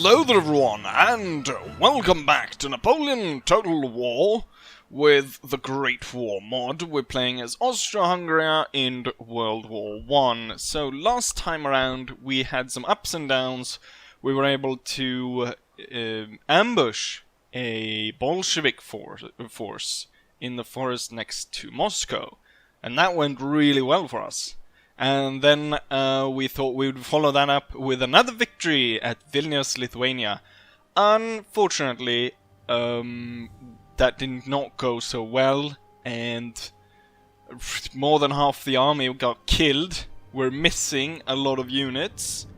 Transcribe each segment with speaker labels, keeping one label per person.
Speaker 1: Hello there everyone, and welcome back to Napoleon Total War with the Great War mod. We're playing as Austro-Hungary in World War I. So last time around we had some ups and downs. We were able to ambush a Bolshevik force in the forest next to Moscow. And that went really well for us. And then we thought we would follow that up with another victory at Vilnius, Lithuania. Unfortunately, that did not go so well, and more than half the army got killed. We're missing a lot of units,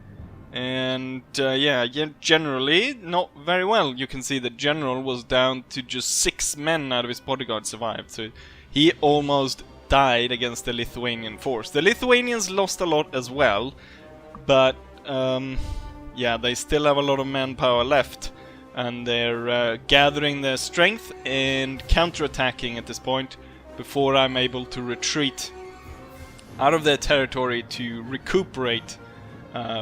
Speaker 1: and yeah, generally not very well. You can see the general was down to just 6 men out of his bodyguard survived, so he almost died against the Lithuanian force. The Lithuanians lost a lot as well, but yeah, they still have a lot of manpower left, and they're gathering their strength and counterattacking at this point before I'm able to retreat out of their territory to recuperate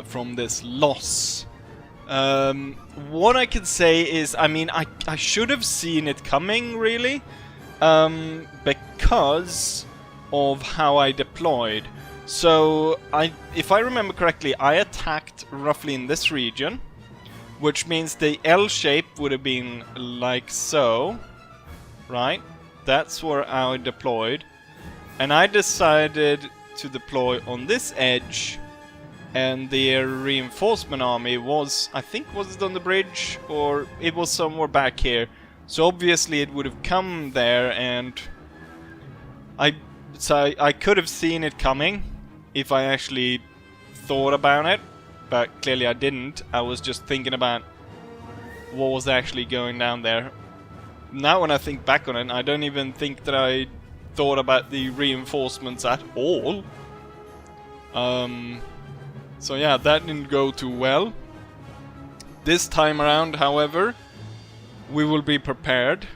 Speaker 1: from this loss. What I can say is, I mean, I should have seen it coming, really, because of how I deployed. So, if I remember correctly, I attacked roughly in this region, which means the L shape would have been like so, right? That's where I deployed, and I decided to deploy on this edge, and the reinforcement army was, I think, was it on the bridge, or it was somewhere back here. So obviously it would have come there, and I could have seen it coming if I actually thought about it, but clearly I didn't. I was just thinking about what was actually going down there. Now when I think back on it, I don't even think that I thought about the reinforcements at all. So yeah, that didn't go too well. This time around, however, we will be prepared.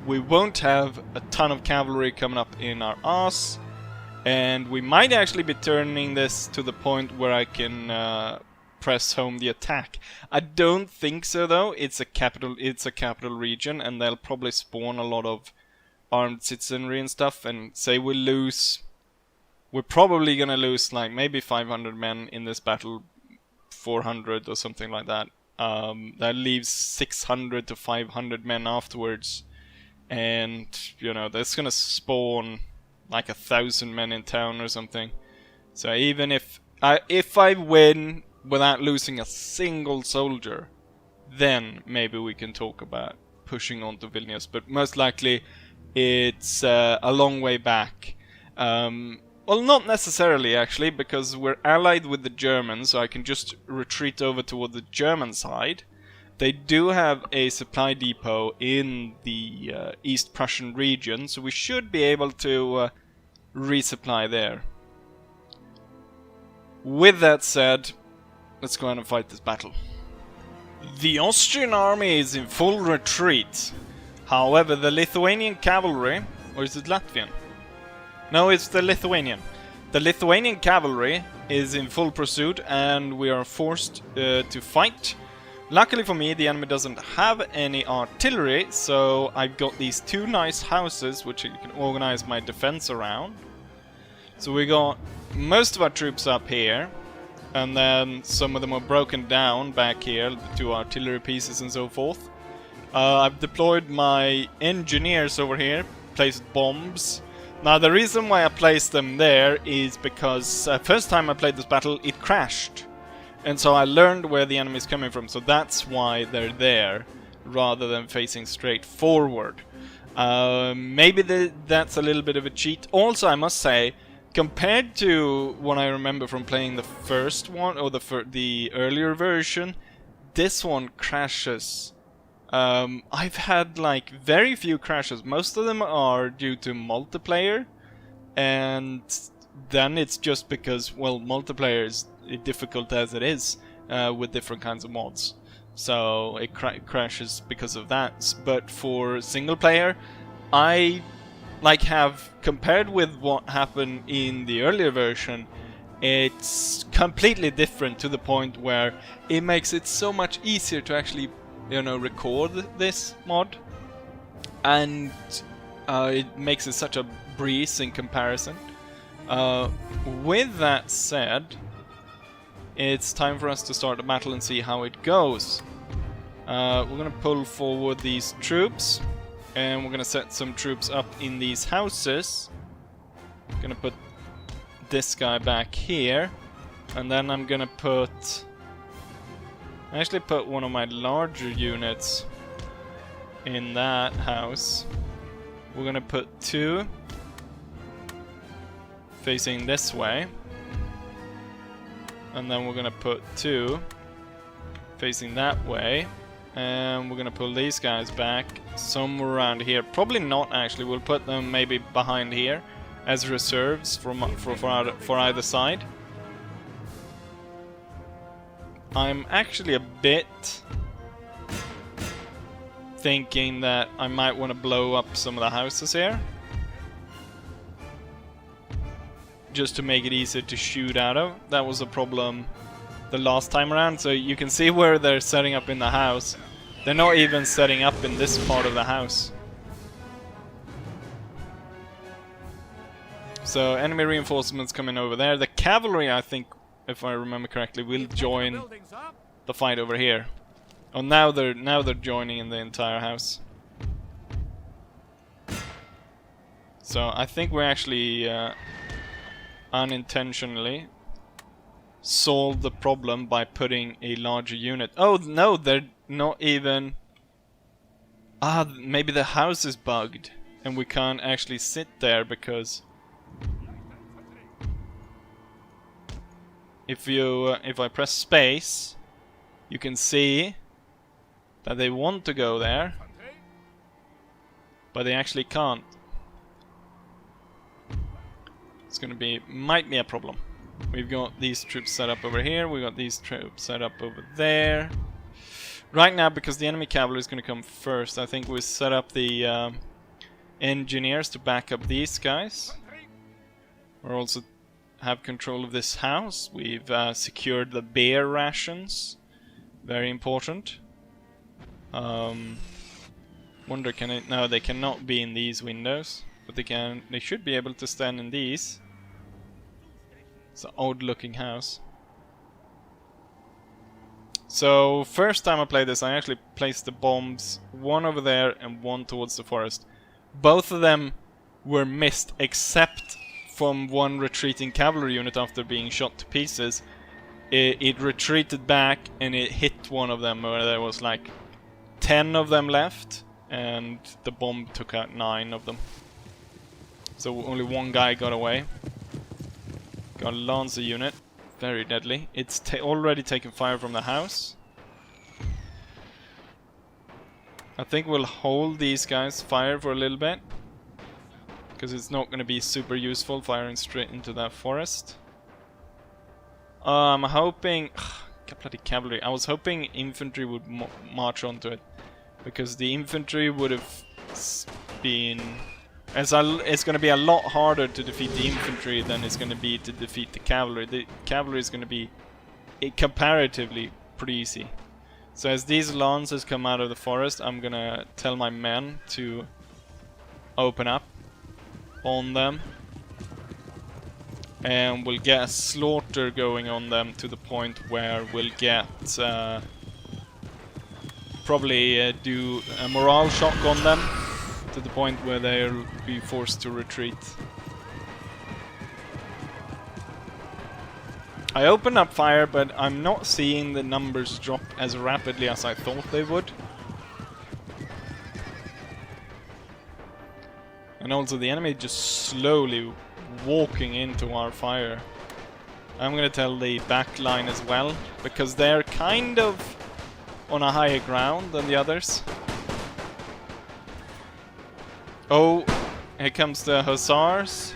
Speaker 1: We won't have a ton of cavalry coming up in our ass, and we might actually be turning this to the point where I can press home the attack. I don't think so though. It's a capital region, and they'll probably spawn a lot of armed citizenry and stuff. And say we lose, we're probably gonna lose like maybe 500 men in this battle, 400 or something like that. That leaves 600 to 500 men afterwards. And, you know, that's gonna spawn like 1,000 men in town or something. So even if I win without losing a single soldier, then maybe we can talk about pushing on to Vilnius. But most likely it's a long way back. Well, not necessarily actually, because we're allied with the Germans, so I can just retreat over toward the German side. They do have a supply depot in the East Prussian region, so we should be able to resupply there. With that said, let's go ahead and fight this battle. The Austrian army is in full retreat. However, the Lithuanian cavalry, or is it Latvian? No, it's the Lithuanian. The Lithuanian cavalry is in full pursuit, and we are forced to fight. Luckily for me, the enemy doesn't have any artillery, so I've got these 2 nice houses which I can organize my defense around. So we got most of our troops up here, and then some of them are broken down back here, the 2 artillery pieces and so forth. I've deployed my engineers over here, placed bombs. Now the reason why I placed them there is because first time I played this battle it crashed. And so I learned where the enemy's coming from, so that's why they're there, rather than facing straight forward. Maybe that's a little bit of a cheat. Also, I must say, compared to what I remember from playing the first one, or the earlier version, this one crashes. I've had like very few crashes. Most of them are due to multiplayer, and then it's just because, well, multiplayer is difficult as it is with different kinds of mods, so it crashes because of that. But for single player, I have compared with what happened in the earlier version, it's completely different to the point where it makes it so much easier to actually, you know, record this mod, and it makes it such a breeze in comparison. With that said, it's time for us to start the battle and see how it goes. We're gonna pull forward these troops, and we're gonna set some troops up in these houses. Gonna put this guy back here, and then I'm gonna actually put one of my larger units in that house. We're gonna put 2 facing this way, and then we're gonna put 2 facing that way, and we're gonna pull these guys back somewhere around here. Probably not, actually. We'll put them maybe behind here as reserves for either side. I'm actually a bit thinking that I might want to blow up some of the houses here, just to make it easier to shoot out of. That was a problem the last time around. So you can see where they're setting up in the house. They're not even setting up in this part of the house. So enemy reinforcements coming over there. The cavalry, I think, if I remember correctly, will join the fight over here. Oh, now they're joining in the entire house. So I think we're actually unintentionally solved the problem by putting a larger unit. Oh no, they're not even... maybe the house is bugged and we can't actually sit there, because if I press space, you can see that they want to go there, but they actually can't. It's gonna be, might be a problem. We've got these troops set up over here, we got these troops set up over there. Right now, because the enemy cavalry is gonna come first, I think we set up the engineers to back up these guys. We're also have control of this house. We've secured the beer rations. Very important. Wonder, can it? No, they cannot be in these windows, but they can. They should be able to stand in these. It's an odd-looking house. So first time I played this, I actually placed the bombs, one over there and one towards the forest. Both of them were missed, except from one retreating cavalry unit after being shot to pieces. It retreated back and it hit one of them, where there was like 10 of them left, and the bomb took out 9 of them. So only one guy got away. Got a Lancer unit, very deadly. It's already taken fire from the house. I think we'll hold these guys fire for a little bit, because it's not going to be super useful firing straight into that forest. I'm hoping... bloody cavalry. I was hoping infantry would march onto it, because the infantry would have been... It's going to be a lot harder to defeat the infantry than it's going to be to defeat the cavalry. The cavalry is going to be comparatively pretty easy. So as these lancers come out of the forest, I'm going to tell my men to open up on them, and we'll get a slaughter going on them to the point where we'll get probably do a morale shock on them to the point where they'll be forced to retreat. I opened up fire, but I'm not seeing the numbers drop as rapidly as I thought they would. And also the enemy just slowly walking into our fire. I'm gonna tell the back line as well, because they're kind of on a higher ground than the others. Oh, here comes the hussars.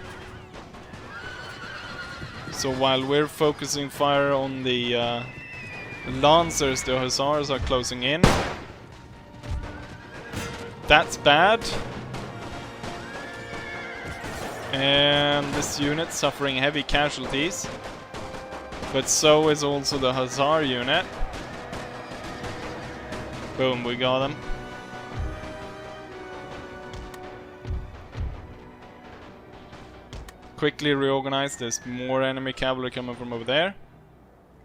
Speaker 1: So while we're focusing fire on the lancers, the hussars are closing in. That's bad. And this unit suffering heavy casualties. But so is also the Hussar unit. Boom, we got them. Quickly reorganize. There's more enemy cavalry coming from over there.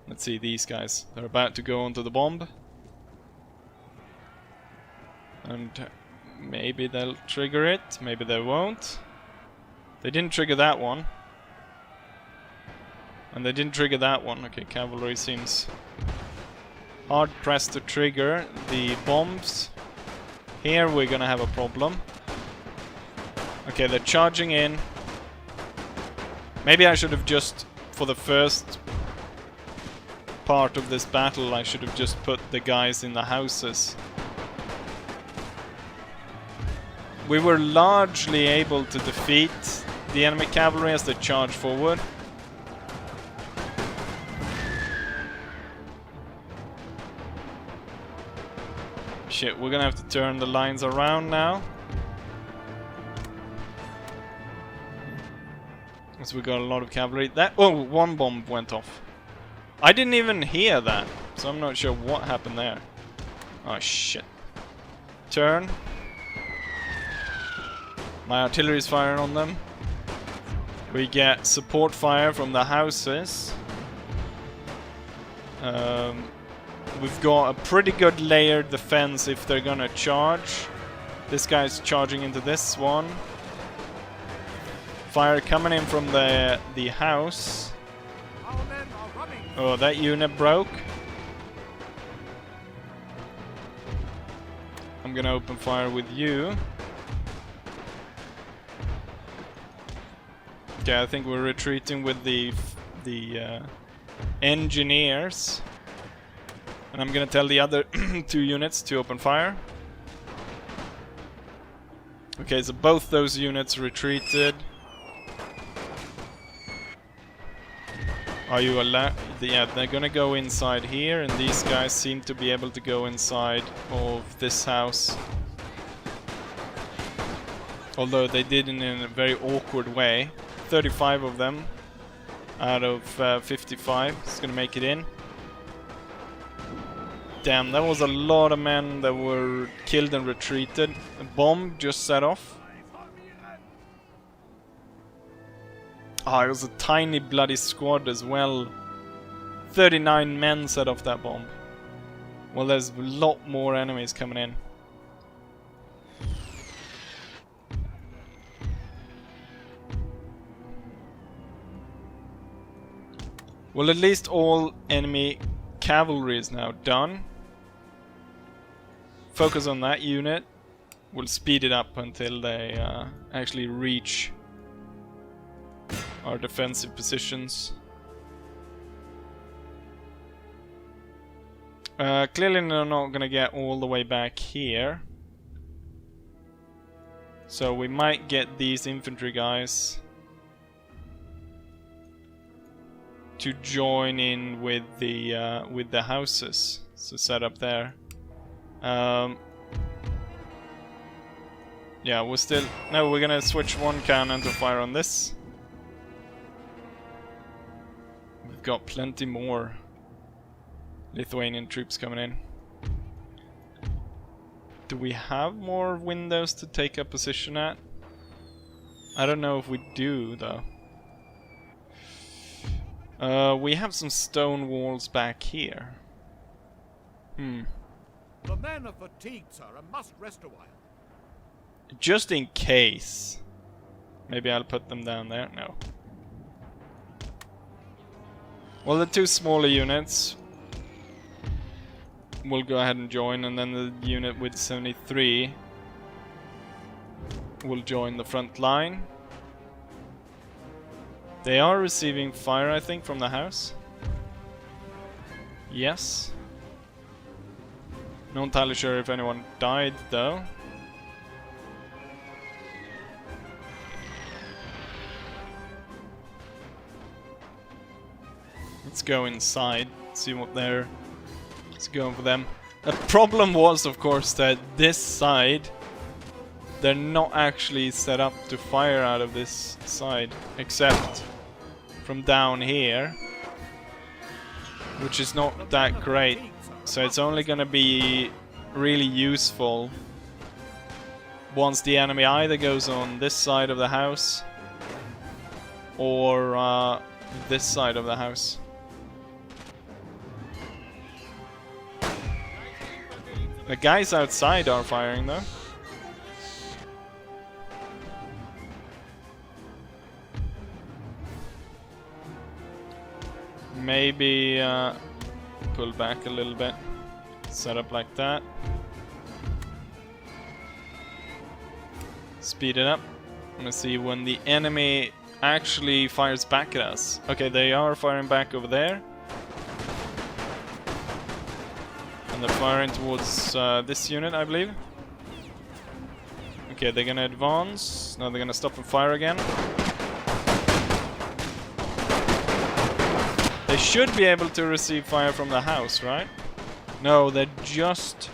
Speaker 1: Let's see these guys. They're about to go onto the bomb. And maybe they'll trigger it. Maybe they won't. They didn't trigger that one. And they didn't trigger that one. Okay, cavalry seems hard pressed to trigger the bombs. Here we're gonna have a problem. Okay, they're charging in. Maybe I should have just, for the first part of this battle, I should have just put the guys in the houses. We were largely able to defeat the enemy cavalry as they charged forward. Shit, we're gonna have to turn the lines around now. So we got a lot of cavalry. Oh, one bomb went off. I didn't even hear that, so I'm not sure what happened there. Oh shit. Turn. My artillery's firing on them. We get support fire from the houses. We've got a pretty good layered defense if they're gonna charge. This guy's charging into this one. Fire coming in from the house. Oh, that unit broke. I'm gonna open fire with you. Okay, I think we're retreating with the engineers. And I'm gonna tell the other 2 units to open fire. Okay, so both those units retreated. Are you allowed? Yeah, they're gonna go inside here, and these guys seem to be able to go inside of this house. Although they did it in a very awkward way. 35 of them out of 55 is gonna make it in. Damn, that was a lot of men that were killed and retreated. A bomb just set off. Ah, it was a tiny bloody squad as well. 39 men set off that bomb. Well, there's a lot more enemies coming in. Well, at least all enemy cavalry is now done. Focus on that unit. We'll speed it up until they actually reach our defensive positions. Clearly they're not gonna get all the way back here. So we might get these infantry guys to join in with the houses. So set up there. Yeah, we're gonna switch one cannon to fire on this. We've got plenty more Lithuanian troops coming in. Do we have more windows to take a position at? I don't know if we do, though. We have some stone walls back here.
Speaker 2: The men are fatigued, sir, and must rest a while.
Speaker 1: Just in case. Maybe I'll put them down there. No. Well, the 2 smaller units will go ahead and join, and then the unit with 73 will join the front line. They are receiving fire, I think, from the house. Yes. Not entirely sure if anyone died, though. Let's go inside, see what they're going for them. The problem was, of course, that this side, they're not actually set up to fire out of this side, except from down here. which is not that great. So it's only gonna be really useful once the enemy either goes on this side of the house or this side of the house. The guys outside are firing though. Maybe pull back a little bit. Set up like that. Speed it up. I'm gonna see when the enemy actually fires back at us. Okay, they are firing back over there. And they're firing towards this unit, I believe. Okay, they're gonna advance. Now they're gonna stop and fire again. They should be able to receive fire from the house, right? No, they're just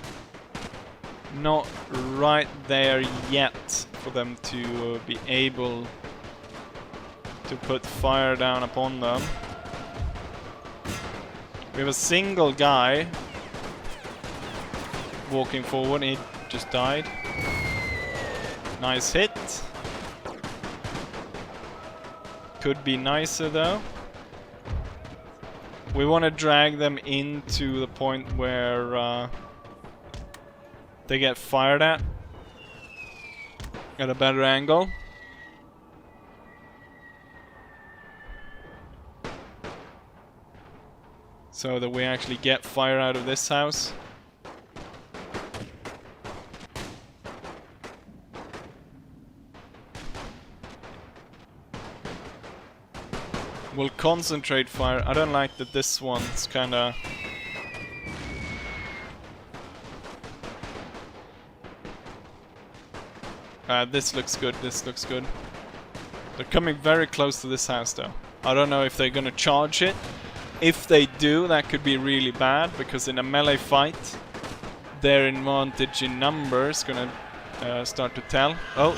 Speaker 1: not right there yet for them to be able to put fire down upon them. We have a single guy walking forward, he just died. Nice hit. Could be nicer though. We want to drag them into the point where they get fired at a better angle. So that we actually get fire out of this house. We'll concentrate fire. I don't like that this one's kinda... this looks good, this looks good. They're coming very close to this house though. I don't know if they're gonna charge it. If they do, that could be really bad, because in a melee fight, their advantage in numbers gonna start to tell. Oh!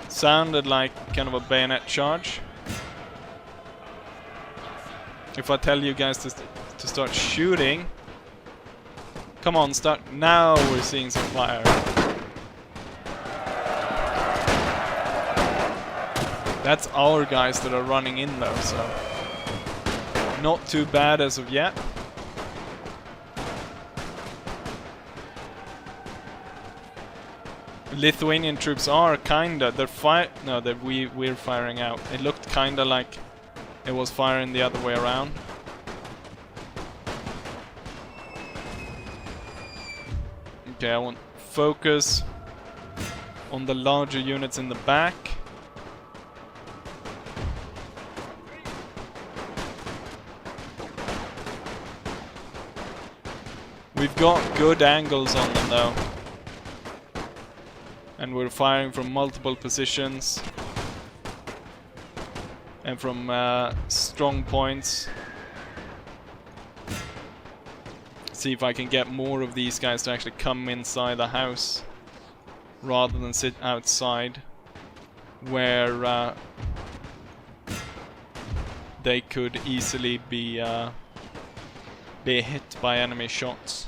Speaker 1: Sounded like kind of a bayonet charge. If I tell you guys to start shooting... Come on, start... Now we're seeing some fire. That's our guys that are running in though, so... Not too bad as of yet. Lithuanian troops are kinda... They're No, we're firing out. It looked kinda like it was firing the other way around. Okay, I want focus on the larger units in the back. We've got good angles on them though. And we're firing from multiple positions. And from strong points. See if I can get more of these guys to actually come inside the house. Rather than sit outside. Where they could easily be hit by enemy shots.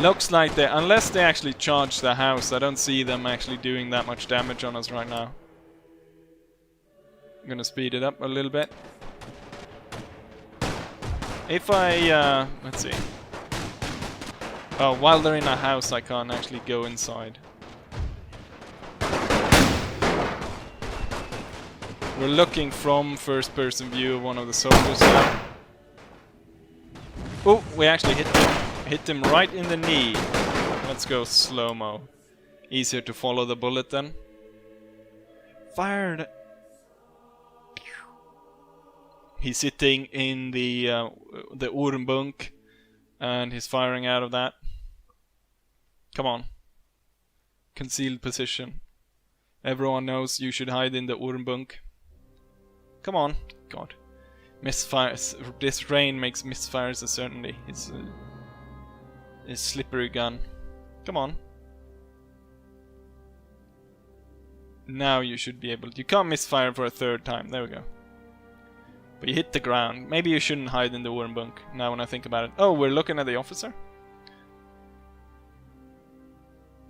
Speaker 1: Looks like they, unless they actually charge the house, I don't see them actually doing that much damage on us right now. I'm gonna speed it up a little bit. If I, let's see. Oh, while they're in a house I can't actually go inside. We're looking from first person view of one of the soldiers now. Oh, we actually hit him. Hit him right in the knee. Let's go slow-mo. Easier to follow the bullet then. Fired! He's sitting in the Urenbunk and he's firing out of that. Come on. Concealed position. Everyone knows you should hide in the Urenbunk. Come on. God. Misfires. This rain makes misfires a certainty. It's a slippery gun. Come on. Now you should be able to. You can't misfire for a third time. There we go. But you hit the ground. Maybe you shouldn't hide in the worm bunk. Now when I think about it. Oh, we're looking at the officer.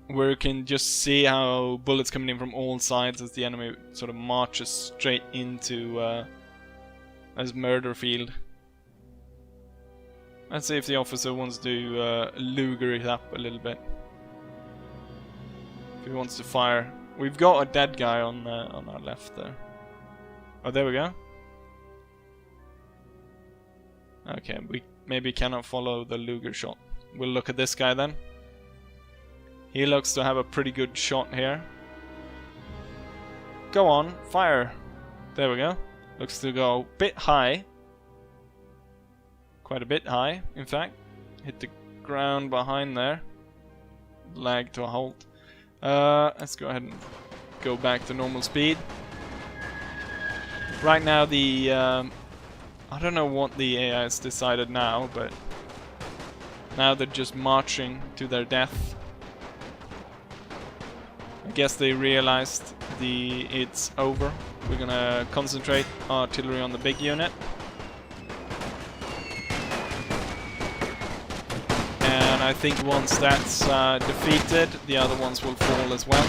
Speaker 1: Where you can just see how bullets coming in from all sides as the enemy sort of marches straight into his murder field. Let's see if the officer wants to Luger it up a little bit. If he wants to fire. We've got a dead guy on our left there. Oh, there we go. Okay, we maybe cannot follow the Luger shot. We'll look at this guy then. He looks to have a pretty good shot here. Go on, fire. There we go. Looks to go a bit high. Quite a bit high, in fact. Hit the ground behind there. Lag to a halt. Let's go ahead and go back to normal speed. Right now the... I don't know what the AI has decided now, but... now they're just marching to their death. I guess they realized it's over. We're gonna concentrate artillery on the big unit. And I think once that's defeated, the other ones will fall as well.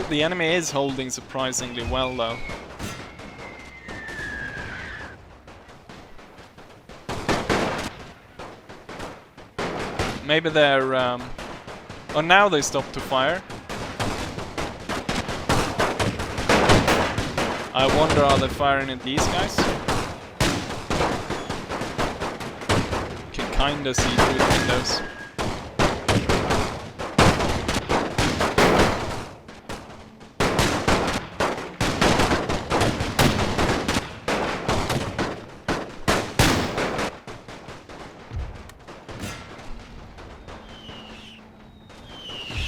Speaker 1: The enemy is holding surprisingly well though. Maybe they're... oh, now they stopped to fire. I wonder, are they firing at these guys? Can kinda see through the windows.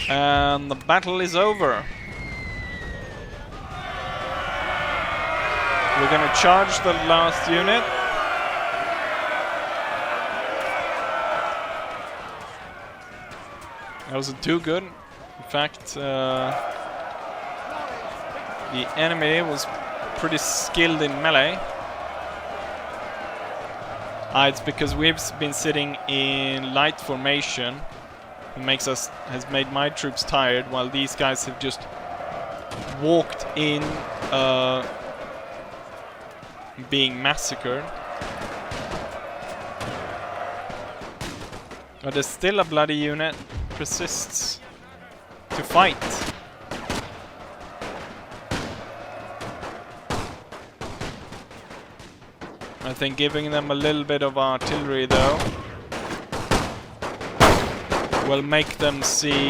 Speaker 1: And the battle is over. We're gonna charge the last unit. That wasn't too good. In fact, the enemy was pretty skilled in melee. It's because we've been sitting in light formation. It has made my troops tired, while these guys have just walked in, being massacred. But there's still a bloody unit persists to fight. I think giving them a little bit of artillery though will make them see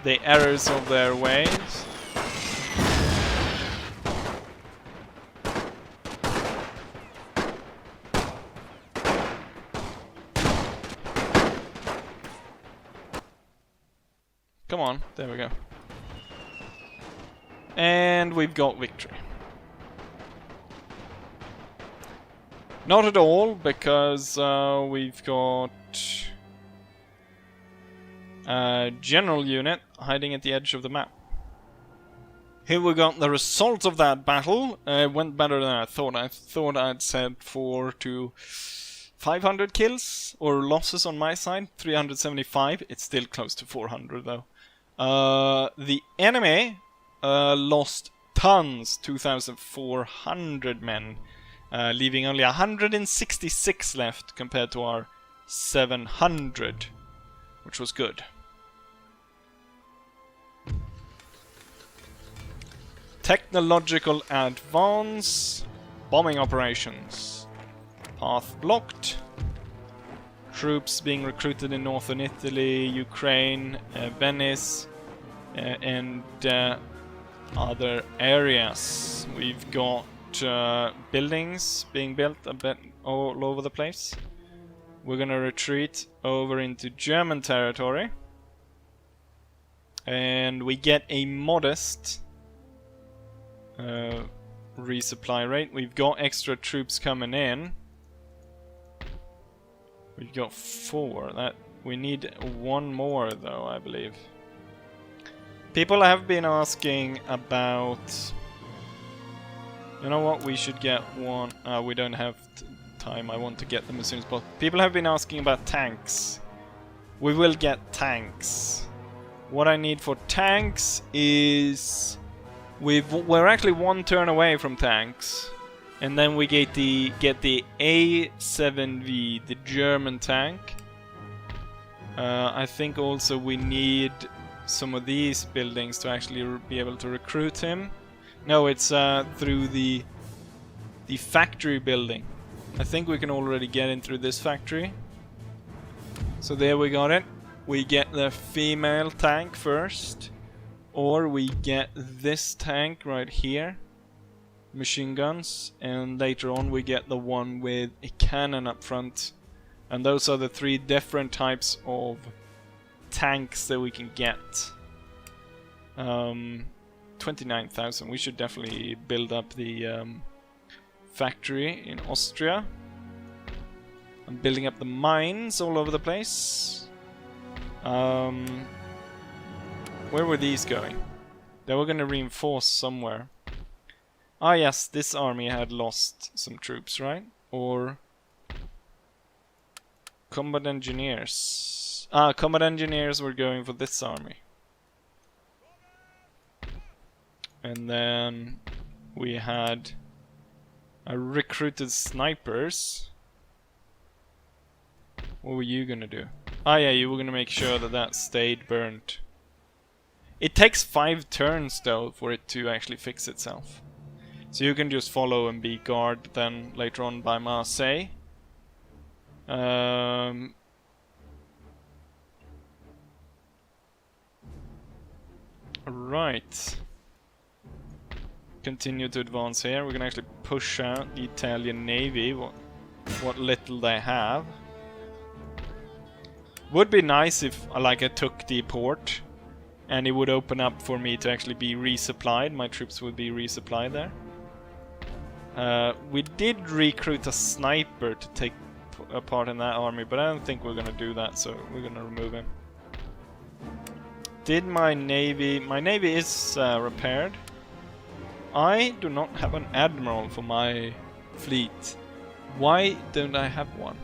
Speaker 1: the errors of their ways. Come on, there we go. And we've got victory. Not at all, because we've got a general unit hiding at the edge of the map. Here we got the result of that battle. It went better than I thought. I thought I'd said 400 to 500 kills, or losses on my side. 375. It's still close to 400 though. The enemy lost tons, 2,400 men. Leaving only 166 left compared to our 700, which was good. Technological advance, bombing operations, path blocked, troops being recruited in northern Italy, Ukraine, Venice, and other areas. We've got buildings being built a bit all over the place. We're gonna retreat over into German territory, and we get a modest resupply rate. We've got extra troops coming in, We've got 4. That we need 1 more though, I believe. People have been asking about... You know what? We should get one. We don't have time. I want to get them as soon as possible. People have been asking about tanks. We will get tanks. What I need for tanks is... We're actually 1 turn away from tanks. And then we get the A7V, the German tank. I think also we need some of these buildings to actually be able to recruit him. No, it's through the factory building. I think we can already get in through this factory. So there we got it. We get the female tank first. Or we get this tank right here. Machine guns. And later on we get the one with a cannon up front. And those are the 3 different types of tanks that we can get. 29,000. We should definitely build up the factory in Austria. I'm building up the mines all over the place. Where were these going? They were going to reinforce somewhere. Ah yes, this army had lost some troops, right? Or... combat engineers. Ah, combat engineers were going for this army. And then we had recruited snipers. What were you gonna do? Ah yeah, you were gonna make sure that that stayed burnt. It takes 5 turns though for it to actually fix itself. So you can just follow and be guard then later on by Marseille. Right. Continue to advance here. We can actually push out the Italian Navy, what little they have. Would be nice if I took the port and it would open up for me to actually be resupplied. My troops would be resupplied there. We did recruit a sniper to take a part in that army, but I don't think we're gonna do that, so we're gonna remove him. Did my navy... My navy is repaired. I do not have an admiral for my fleet. Why don't I have one?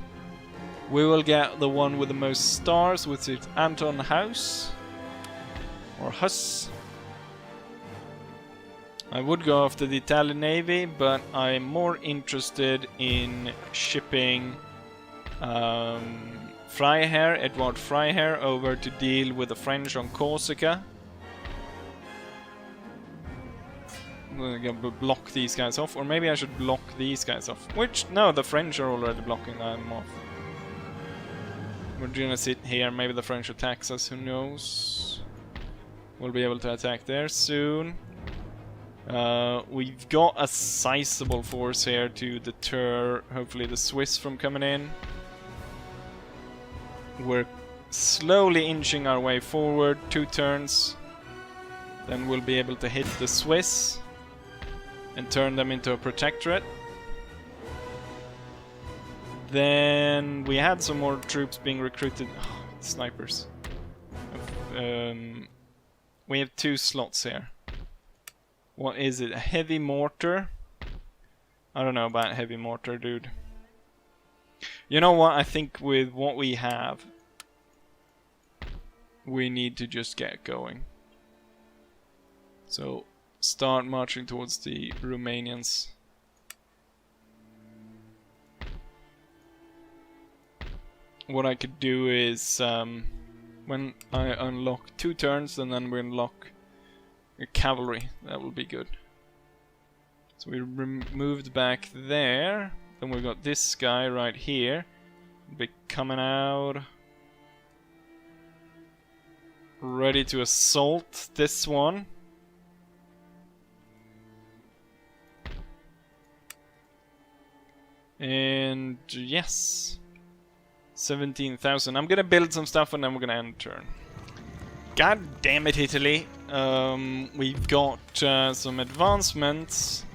Speaker 1: We will get the one with the most stars, which is Anton House. Or Huss. I would go after the Italian Navy, but I'm more interested in shipping Freiherr, Edward Freiherr, over to deal with the French on Corsica. I'm gonna block these guys off, or maybe I should block these guys off. Which, no, the French are already blocking them off. We're gonna sit here, maybe the French attacks us, who knows. We'll be able to attack there soon. We've got a sizable force here to deter, hopefully, the Swiss from coming in. We're slowly inching our way forward, 2 turns. Then we'll be able to hit the Swiss and turn them into a protectorate. Then we had some more troops being recruited. Oh, snipers. We have 2 slots here. What is it? A heavy mortar? I don't know about heavy mortar, dude. You know what? I think with what we have, we need to just get going. So, start marching towards the Romanians. What I could do is, when I unlock 2 turns, and then we unlock cavalry. That will be good. So we moved back there. Then we've got this guy right here. Be coming out. Ready to assault this one. And yes. 17,000. I'm gonna build some stuff and then we're gonna end turn. God damn it, Italy. We've got some advancements.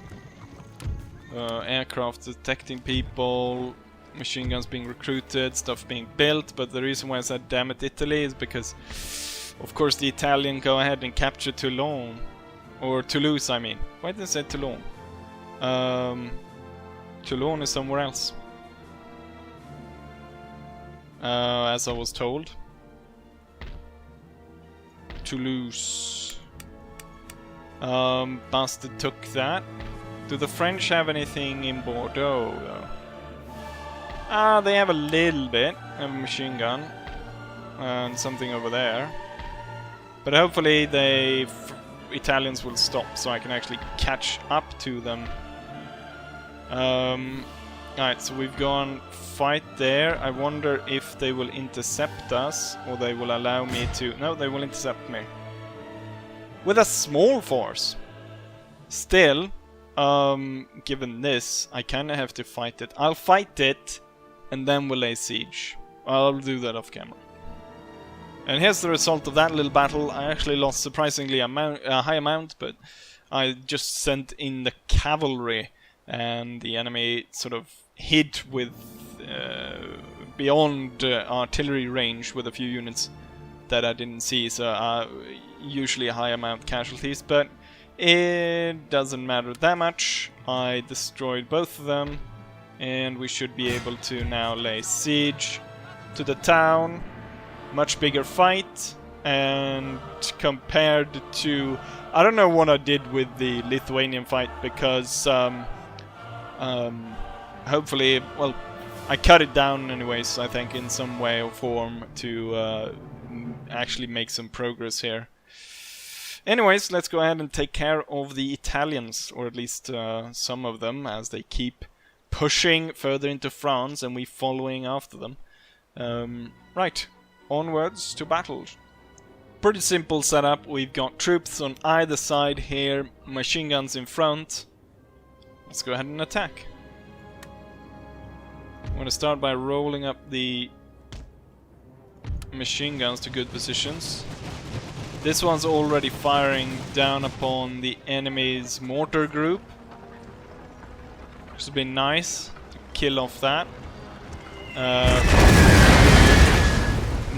Speaker 1: Aircraft detecting people. machine guns being recruited, stuff being built, but the reason why I said damn it Italy is because of course the Italian go ahead and capture Toulon. Or Toulouse, I mean. Why did I say Toulon? Toulon is somewhere else. As I was told. Toulouse. Bastard took that. Do the French have anything in Bordeaux, though? They have a little bit. They have a machine gun. And something over there. But hopefully the Italians will stop so I can actually catch up to them. Alright, so we've gone fight there. I wonder if they will intercept us or they will allow me to... No, they will intercept me. With a small force. Still, given this, I kinda have to fight it. I'll fight it and then we'll lay siege. I'll do that off camera. And here's the result of that little battle. I actually lost surprisingly a high amount, but I just sent in the cavalry and the enemy sort of hid with beyond artillery range with a few units that I didn't see, so usually a high amount of casualties, but it doesn't matter that much. I destroyed both of them and we should be able to now lay siege to the town. Much bigger fight, and compared to... I don't know what I did with the Lithuanian fight, because hopefully, well, I cut it down anyways, I think, in some way or form to actually make some progress here. Anyways, let's go ahead and take care of the Italians, or at least some of them, as they keep pushing further into France and we following after them. Right. Onwards to battle. Pretty simple setup. We've got troops on either side here, machine guns in front. Let's go ahead and attack. I'm going to start by rolling up the machine guns to good positions. This one's already firing down upon the enemy's mortar group, which has been nice to kill off that.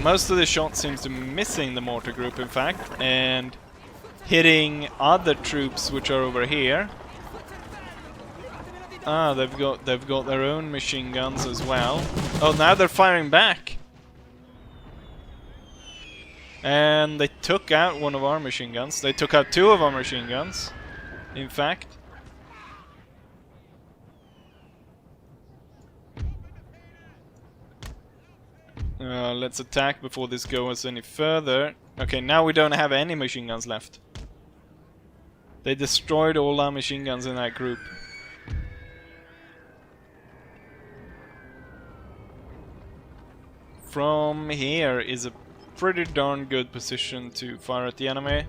Speaker 1: Most of the shot seems to be missing the mortar group, in fact, and hitting other troops which are over here. They've got their own machine guns as well. Oh, now they're firing back. And they took out one of our machine guns. They took out two of our machine guns, in fact. Let's attack before this goes any further. Okay, now we don't have any machine guns left. They destroyed all our machine guns in that group. From here is a pretty darn good position to fire at the enemy.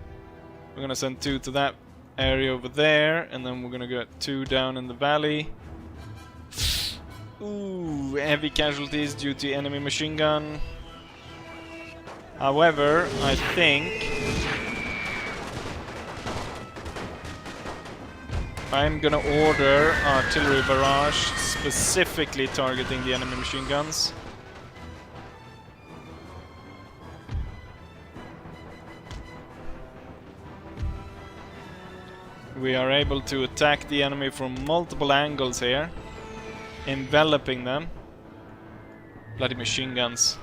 Speaker 1: We're gonna send two to that area over there, and then we're gonna get two down in the valley. Ooh, heavy casualties due to enemy machine gun. However, I think I'm gonna order artillery barrage specifically targeting the enemy machine guns. We are able to attack the enemy from multiple angles here, enveloping them. Bloody machine guns.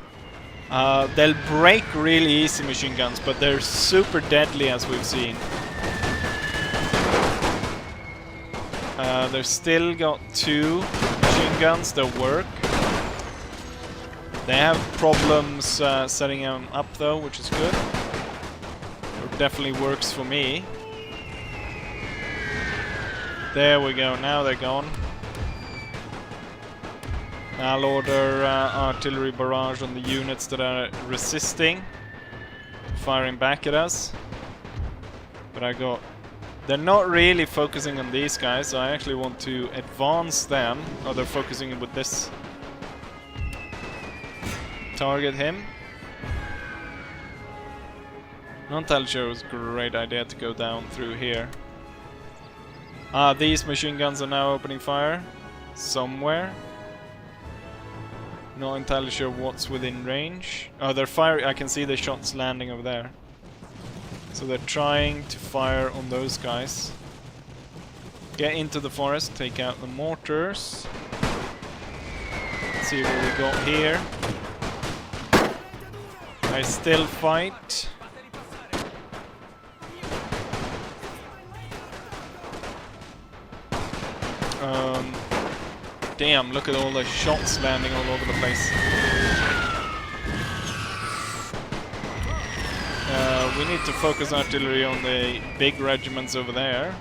Speaker 1: They'll break really easy, machine guns, but they're super deadly, as we've seen. They've still got two machine guns that work. They have problems setting them up though, which is good. It definitely works for me. There we go, now they're gone. I'll order artillery barrage on the units that are resisting, firing back at us. But they're not really focusing on these guys, so I actually want to advance them. Oh, they're focusing with this. Target him. Not entirely sure it was a great idea to go down through here. These machine guns are now opening fire somewhere. Not entirely sure what's within range. Oh, they're firing. I can see the shots landing over there. So they're trying to fire on those guys. Get into the forest, take out the mortars. Let's see what we got here. I still fight. Damn, look at all the shots landing all over the place. We need to focus artillery on the big regiments over there.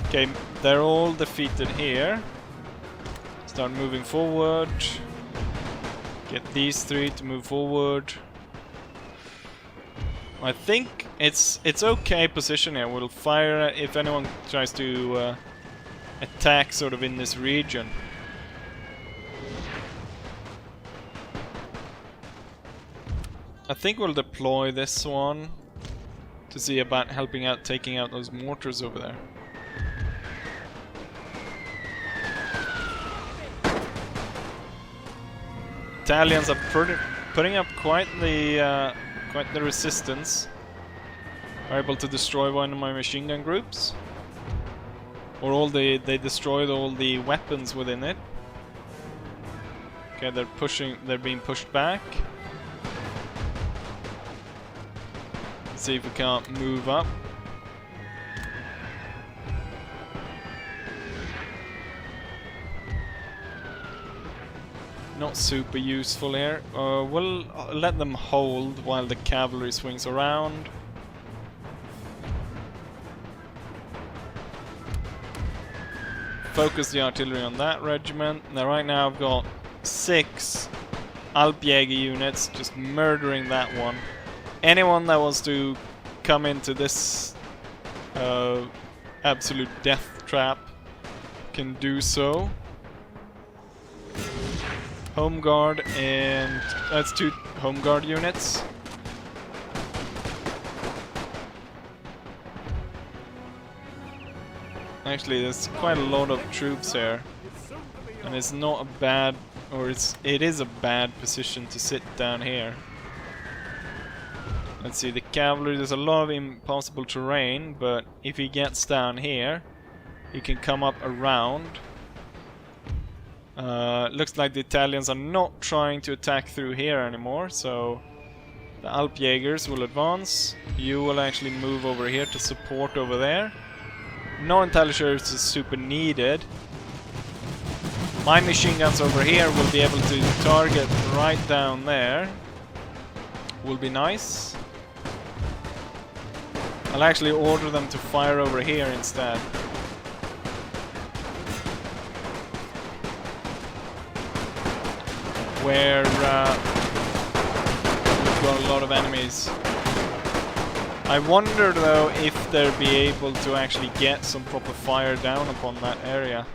Speaker 1: Okay, they're all defeated here. Start moving forward. Get these three to move forward. I think it's okay position here. We'll fire if anyone tries to attack sort of in this region. I think we'll deploy this one to see about helping out taking out those mortars over there. Italians are putting up quite the resistance. Are able to destroy one of my machine gun groups, or they destroyed all the weapons within it. Okay, they're being pushed back. Let's see if we can't move up. Not super useful here. We'll let them hold while the cavalry swings around. Focus the artillery on that regiment. Now right now I've got 6 Alpjäger units just murdering that one. Anyone that wants to come into this absolute death trap can do so. Home Guard, and that's 2 Home Guard units. Actually, there's quite a lot of troops here, and it's not a bad, or it is a bad position to sit down here. Let's see, the cavalry, there's a lot of impossible terrain, but if he gets down here, he can come up around. Looks like the Italians are not trying to attack through here anymore, so the Alpjägers will advance. You will actually move over here to support over there. Not entirely sure if it's super needed. My machine guns over here will be able to target right down there. Will be nice. I'll actually order them to fire over here instead. Where we've got a lot of enemies. I wonder though if they'll be able to actually get some proper fire down upon that area.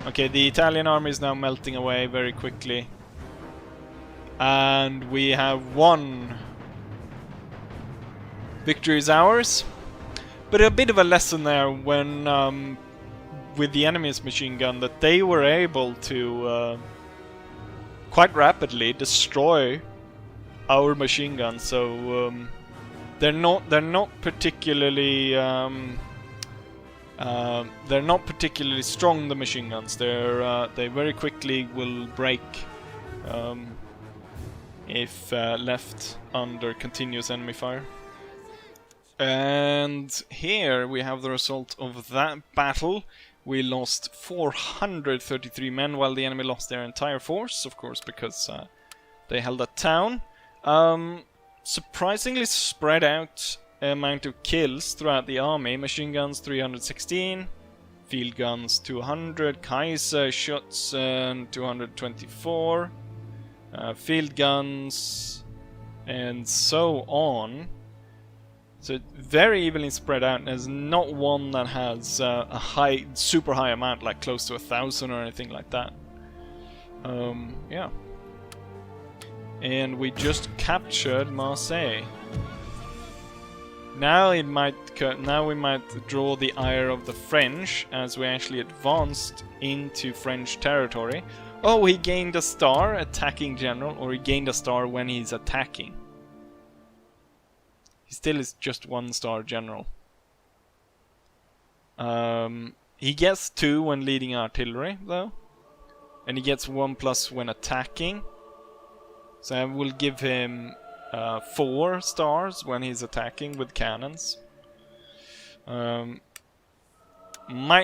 Speaker 1: Okay, the Italian army is now melting away very quickly. And we have won. Victory is ours. But a bit of a lesson there when with the enemy's machine gun, that they were able to quite rapidly destroy our machine guns. So they're not particularly strong, the machine guns. They very quickly will break if left under continuous enemy fire. And here we have the result of that battle. We lost 433 men, while the enemy lost their entire force, of course, because they held that town. Surprisingly spread out amount of kills throughout the army. Machine guns 316, field guns 200, Kaiser shots 224, field guns, and so on. So very evenly spread out. There's not one that has a super high amount, like close to 1,000 or anything like that. Yeah. And we just captured Marseille. Now it might now we might draw the ire of the French as we actually advanced into French territory. Oh, he gained a star, attacking general, or he gained a star when he's attacking. He still is just 1 star general. He gets 2 when leading artillery, though. And he gets 1+ when attacking. So I will give him 4 stars when he's attacking with cannons. Might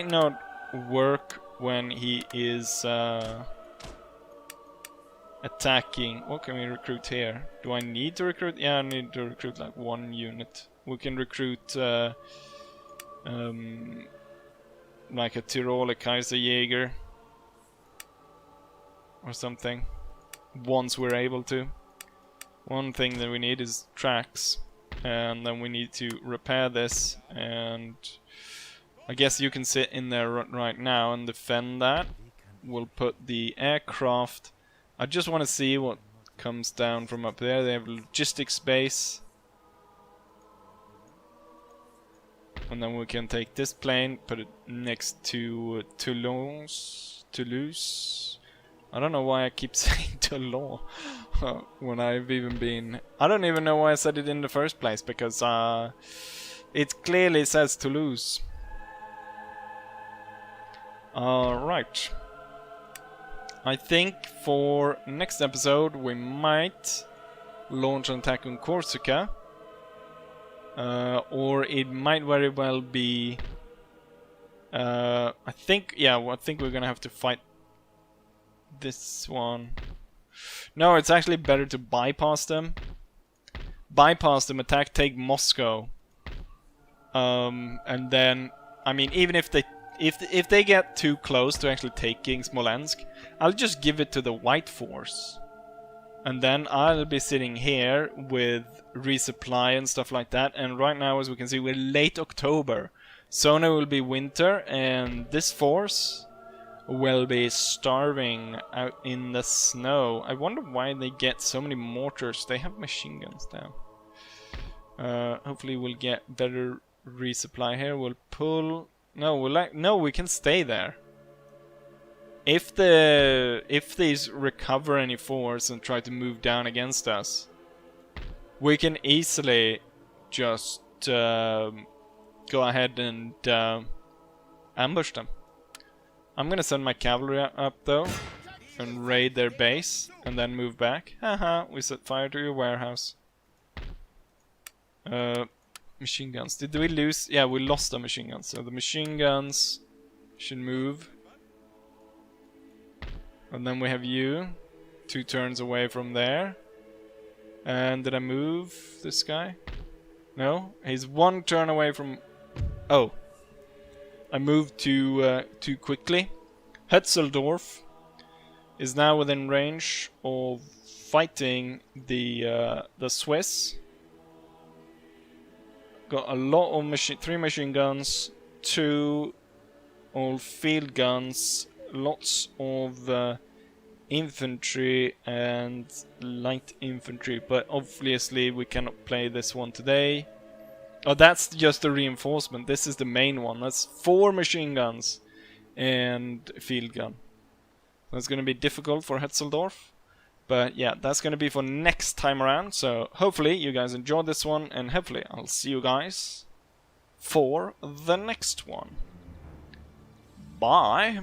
Speaker 1: not work when he is attacking. What can we recruit here? Do I need to recruit? Yeah, I need to recruit like 1 unit. We can recruit like a Tiroler Kaiserjäger or something once we're able to. One thing that we need is tracks, and then we need to repair this, and I guess you can sit in there right now and defend that. We'll put the aircraft. I just want to see what comes down from up there. They have logistics base. And then we can take this plane, put it next to Toulouse. I don't know why I keep saying Toulon when I've even been... I don't even know why I said it in the first place, because it clearly says Toulouse. Alright. I think for next episode we might launch an attack on Corsica. Or it might very well be... I think we're gonna have to fight this one. No, it's actually better to bypass them. Bypass them, attack, take Moscow. And then, I mean, even if they get too close to actually taking Smolensk, I'll just give it to the White Force. And then I'll be sitting here with resupply and stuff like that. And right now, as we can see, we're late October. Sona will be winter, and this force will be starving out in the snow. I wonder why they get so many mortars. They have machine guns now. Hopefully we'll get better resupply here. We'll pull... No, we can stay there. If these recover any force and try to move down against us, we can easily just go ahead and ambush them. I'm gonna send my cavalry up though and raid their base and then move back. Haha, we set fire to your warehouse. Machine guns. Did we lose? Yeah, we lost the machine guns. So the machine guns should move. And then we have you, 2 turns away from there. And did I move this guy? No, he's 1 turn away from... Oh, I moved too quickly. Hetzeldorf is now within range of fighting the Swiss. Got a lot of 3 machine guns, 2 all field guns, lots of infantry and light infantry, but obviously we cannot play this one today. Oh, that's just a reinforcement. This is the main one. That's 4 machine guns and field gun. That's going to be difficult for Hetzeldorf. But yeah, that's going to be for next time around. So hopefully you guys enjoyed this one, and hopefully I'll see you guys for the next one. Bye!